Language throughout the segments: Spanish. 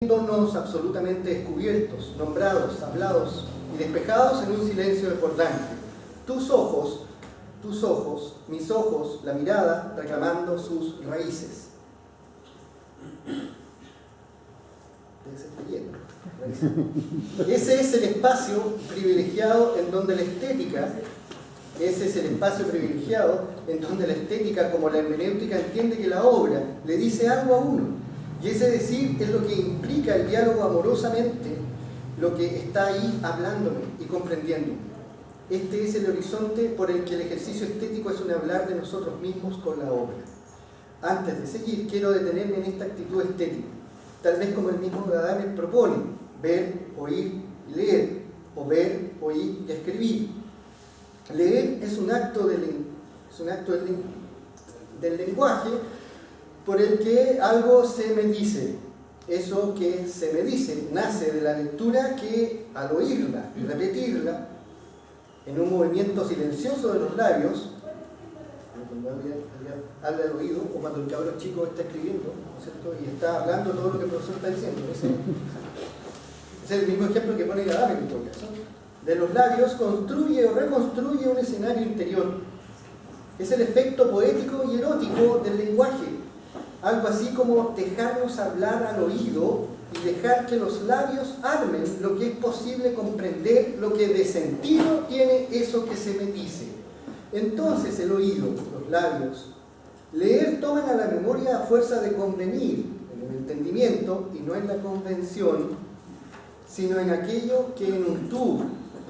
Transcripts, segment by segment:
Viéndonos absolutamente descubiertos, nombrados, hablados y despejados en un silencio desbordante. Tus ojos, mis ojos, la mirada reclamando sus raíces. Ese es el espacio privilegiado en donde la estética, como la hermenéutica, entiende que la obra le dice algo a uno. Y ese decir es lo que implica el diálogo amorosamente, lo que está ahí hablándome y comprendiéndome. Este es el horizonte por el que el ejercicio estético es un hablar de nosotros mismos con la obra. Antes de seguir, quiero detenerme en esta actitud estética, tal vez como el mismo Adame propone: ver, oír y leer, o ver, oír y escribir. Leer es un acto del lenguaje por el que algo se me dice. Eso que se me dice nace de la lectura que, al oírla y repetirla en un movimiento silencioso de los labios, cuando alguien habla al oído, o cuando el cabrón chico está escribiendo, ¿no es cierto?, y está hablando todo lo que el profesor está diciendo. Ese es el mismo ejemplo que pone Adame en todo caso. De los labios construye o reconstruye un escenario interior. Es el efecto poético y erótico del lenguaje. Algo así como dejarnos hablar al oído y dejar que los labios armen lo que es posible comprender, lo que de sentido tiene eso que se me dice. Entonces el oído, los labios, leer toman a la memoria a fuerza de convenir en el entendimiento y no en la convención, sino en aquello que en un tú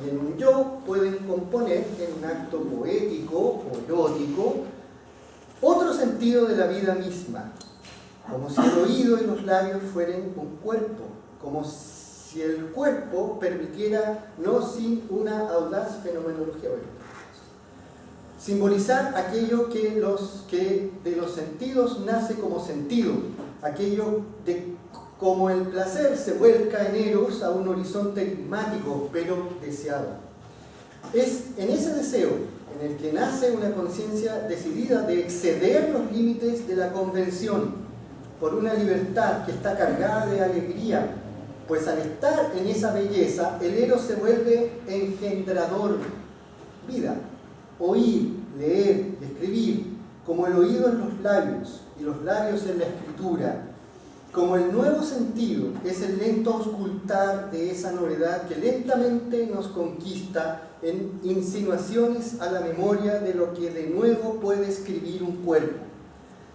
y en un yo pueden componer en un acto poético o erótico otro sentido de la vida misma, como si el oído y los labios fueran un cuerpo, como si el cuerpo permitiera, no sin una audaz fenomenología, simbolizar aquello que de los sentidos nace como sentido, aquello de como el placer se vuelca en eros a un horizonte enigmático pero deseado. Es en ese deseo en el que nace una conciencia decidida de exceder los límites de la convención por una libertad que está cargada de alegría, pues al estar en esa belleza, el eros se vuelve engendrador, vida. Oír, leer y escribir, como el oído en los labios y los labios en la escritura, como el nuevo sentido es el lento auscultar de esa novedad que lentamente nos conquista en insinuaciones a la memoria de lo que de nuevo puede escribir un cuerpo.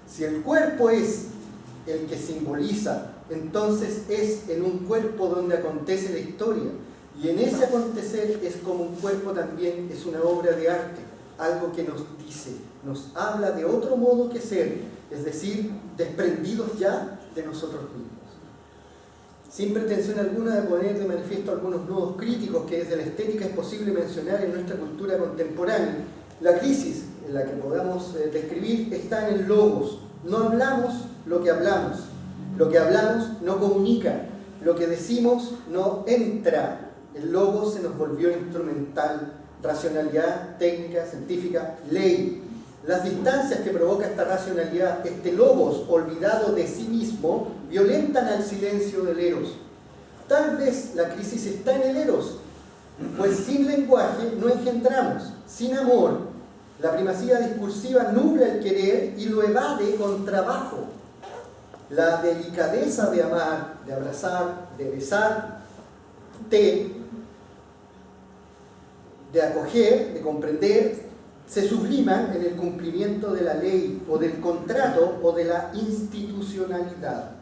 Si el cuerpo es el que simboliza, entonces es en un cuerpo donde acontece la historia, y en ese acontecer es como un cuerpo también es una obra de arte, algo que nos dice, nos habla de otro modo que ser, es decir, desprendidos ya de nosotros mismos. Sin pretensión alguna de poner de manifiesto algunos nudos críticos que desde la estética es posible mencionar en nuestra cultura contemporánea, la crisis en la que podamos describir está en el logos. No hablamos lo que hablamos no comunica, lo que decimos no entra, el logos se nos volvió instrumental, racionalidad, técnica, científica, ley. Las distancias que provoca esta racionalidad, este logos olvidado de sí mismo, violentan al silencio del eros. Tal vez la crisis está en el eros, pues sin lenguaje no engendramos, sin amor, la primacía discursiva nubla el querer y lo evade con trabajo. La delicadeza de amar, de abrazar, de besar, de acoger, de comprender, se subliman en el cumplimiento de la ley o del contrato o de la institucionalidad.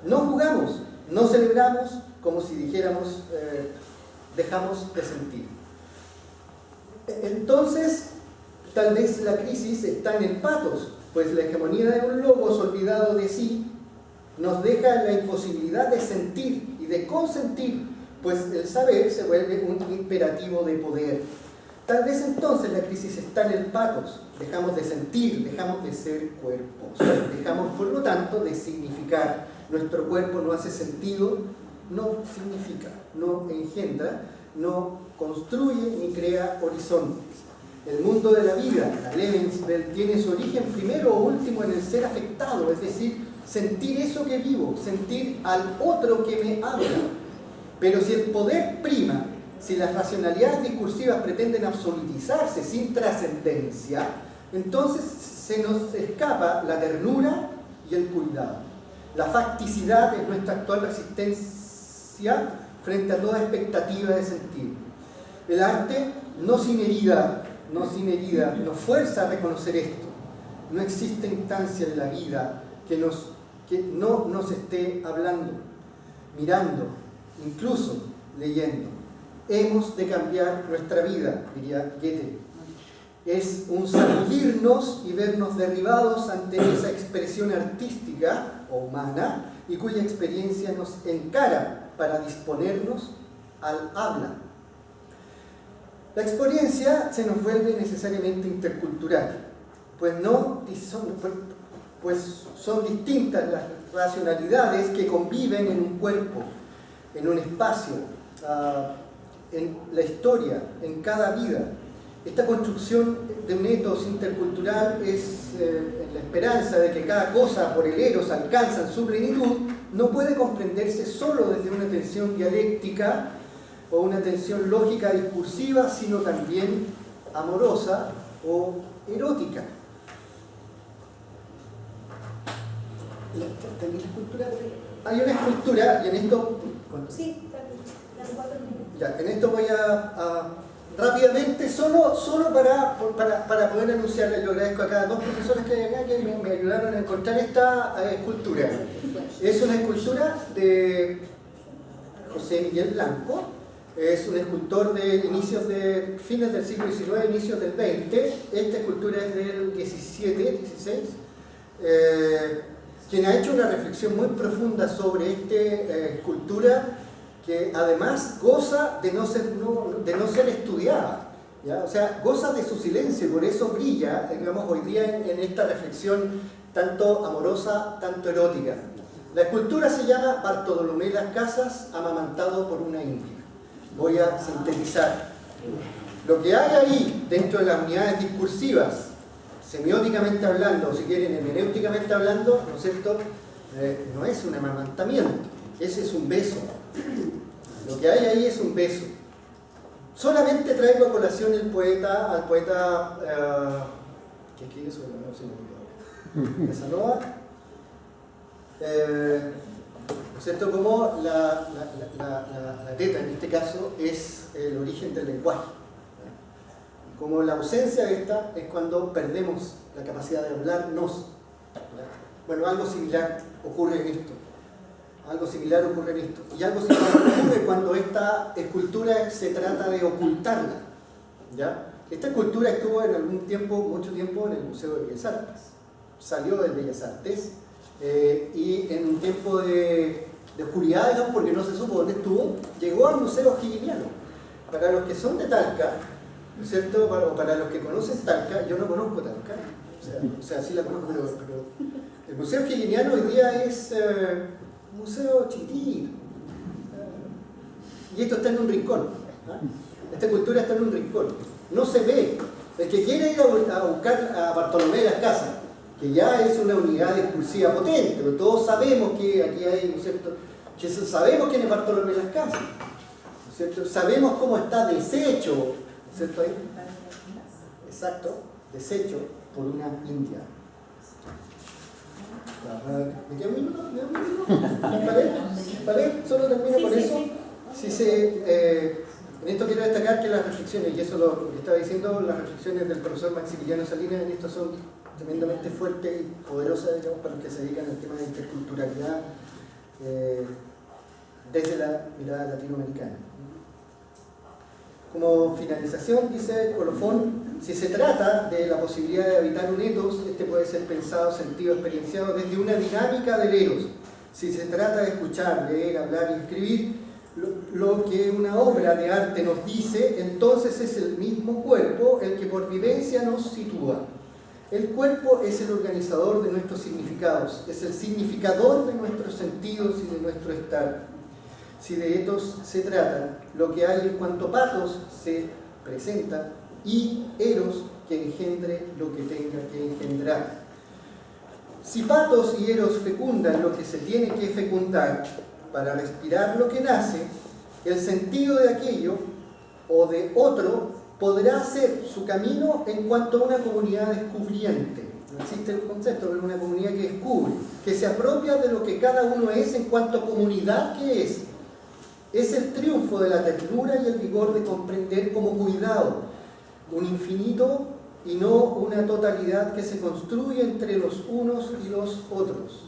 No jugamos, no celebramos, como si dijéramos dejamos de sentir. Entonces, tal vez la crisis está en el patos, pues la hegemonía de un logos olvidado de sí nos deja la imposibilidad de sentir y de consentir, pues el saber se vuelve un imperativo de poder. Tal vez entonces la crisis está en el patos, dejamos de sentir, dejamos de ser cuerpos, dejamos por lo tanto de significar. Nuestro cuerpo no hace sentido, no significa, no engendra, no construye ni crea horizontes. El mundo de la vida, la Lebenswelt, tiene su origen primero o último en el ser afectado, es decir, sentir eso que vivo, sentir al otro que me habla. Pero si el poder prima, si las racionalidades discursivas pretenden absolutizarse sin trascendencia, entonces se nos escapa la ternura y el cuidado. La facticidad es nuestra actual resistencia frente a toda expectativa de sentir. El arte, no sin herida, nos fuerza a reconocer esto. No existe instancia en la vida que no nos esté hablando, mirando, incluso leyendo. Hemos de cambiar nuestra vida, diría Goethe. Es un sacudirnos y vernos derribados ante esa expresión artística o humana y cuya experiencia nos encara para disponernos al habla. La experiencia se nos vuelve necesariamente intercultural, pues son distintas las racionalidades que conviven en un cuerpo, en un espacio, en la historia, en cada vida. Esta construcción de un etos intercultural es la esperanza de que cada cosa por el eros alcanza su plenitud, no puede comprenderse solo desde una tensión dialéctica o una tensión lógica discursiva, sino también amorosa o erótica. ¿Tenéis la escultura? Hay una escultura, y en esto... Sí, ya, en esto voy a rápidamente, solo para poder anunciarles. Yo agradezco acá a dos profesores que hay acá que me ayudaron a encontrar esta escultura. Es una escultura de José Miguel Blanco. Es un escultor de fines del siglo XIX, inicios del XX. Esta escultura es del 16. Quien ha hecho una reflexión muy profunda sobre esta escultura, que además goza de no ser estudiada, ¿ya? O sea, goza de su silencio y por eso brilla, digamos, hoy día en esta reflexión tanto amorosa, tanto erótica. La escultura se llama Bartolomé Las Casas, amamantado por una india. Voy a sintetizar. Lo que hay ahí dentro de las unidades discursivas, semióticamente hablando, o si quieren hermenéuticamente hablando, ¿no es cierto? No es un amamantamiento, ese es un beso. Lo que hay ahí es un beso. Solamente traigo a colación al poeta ¿qué escribe sobre la Casanova? ¿No es cierto? Como la teta en este caso es el origen del lenguaje. Como la ausencia de esta es cuando perdemos la capacidad de hablarnos. Bueno, algo similar ocurre en esto. Y algo similar ocurre cuando esta escultura se trata de ocultarla, ¿ya? Esta escultura estuvo mucho tiempo en el Museo de Bellas Artes. Salió del Bellas Artes y en un tiempo de oscuridad, digamos, porque no se supo dónde estuvo, llegó al Museo Higginiano. Para los que son de Talca, ¿no es cierto? Para los que conocen Talca, yo no conozco Talca, o sea sí la conozco, pero el Museo Higginiano hoy día es un museo chiquitito, y esto está en un rincón, esta escultura está en un rincón, no se ve. El que quiere ir a buscar a Bartolomé Las Casas, que ya es una unidad discursiva potente, pero todos sabemos que aquí hay, ¿no es cierto?, que sabemos quién es Bartolomé Las Casas, ¿no es cierto? Sabemos cómo está deshecho, ¿no es cierto? Exacto, deshecho por una india. ¿Me queda un minuto? ¿Vale? Solo termino con eso. En esto quiero destacar que las reflexiones, y eso lo que estaba diciendo, las reflexiones del profesor Maximiliano Salinas en esto son tremendamente fuertes y poderosas, digamos, para los que se dedican al tema de interculturalidad desde la mirada latinoamericana. Como finalización, dice Colofón, si se trata de la posibilidad de habitar un etos, este puede ser pensado, sentido, experienciado desde una dinámica del eros. Si se trata de escuchar, leer, hablar y escribir lo que una obra de arte nos dice, entonces es el mismo cuerpo el que por vivencia nos sitúa. El cuerpo es el organizador de nuestros significados, es el significador de nuestros sentidos y de nuestro estar. Si de etos se trata, lo que hay en cuanto patos se presenta y eros que engendre lo que tenga que engendrar. Si Patos y Eros fecundan lo que se tiene que fecundar para respirar lo que nace, el sentido de aquello o de otro podrá hacer su camino en cuanto a una comunidad descubriente. No existe el concepto, pero una comunidad que descubre, que se apropia de lo que cada uno es en cuanto a comunidad que es. Es el triunfo de la ternura y el vigor de comprender como cuidado, un infinito y no una totalidad que se construye entre los unos y los otros.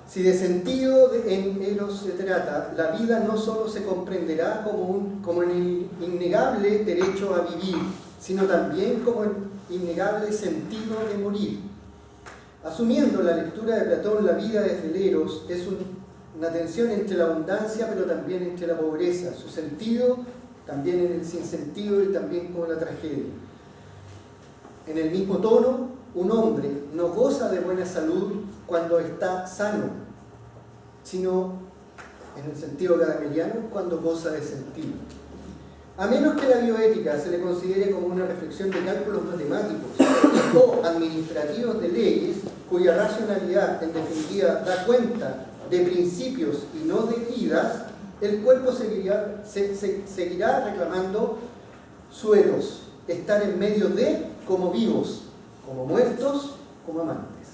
Si de sentido en Eros se trata, la vida no solo se comprenderá como el innegable derecho a vivir, sino también como el innegable sentido de morir. Asumiendo la lectura de Platón, la vida desde el Eros es una tensión entre la abundancia pero también entre la pobreza, su sentido también en el sinsentido y también como la tragedia. En el mismo tono, un hombre no goza de buena salud cuando está sano, sino en el sentido gadameriano cuando goza de sentido. A menos que la bioética se le considere como una reflexión de cálculos matemáticos o administrativos de leyes, cuya racionalidad en definitiva da cuenta de principios y no de vidas, el cuerpo seguirá reclamando su etos, estar en medio de como vivos, como muertos, como amantes.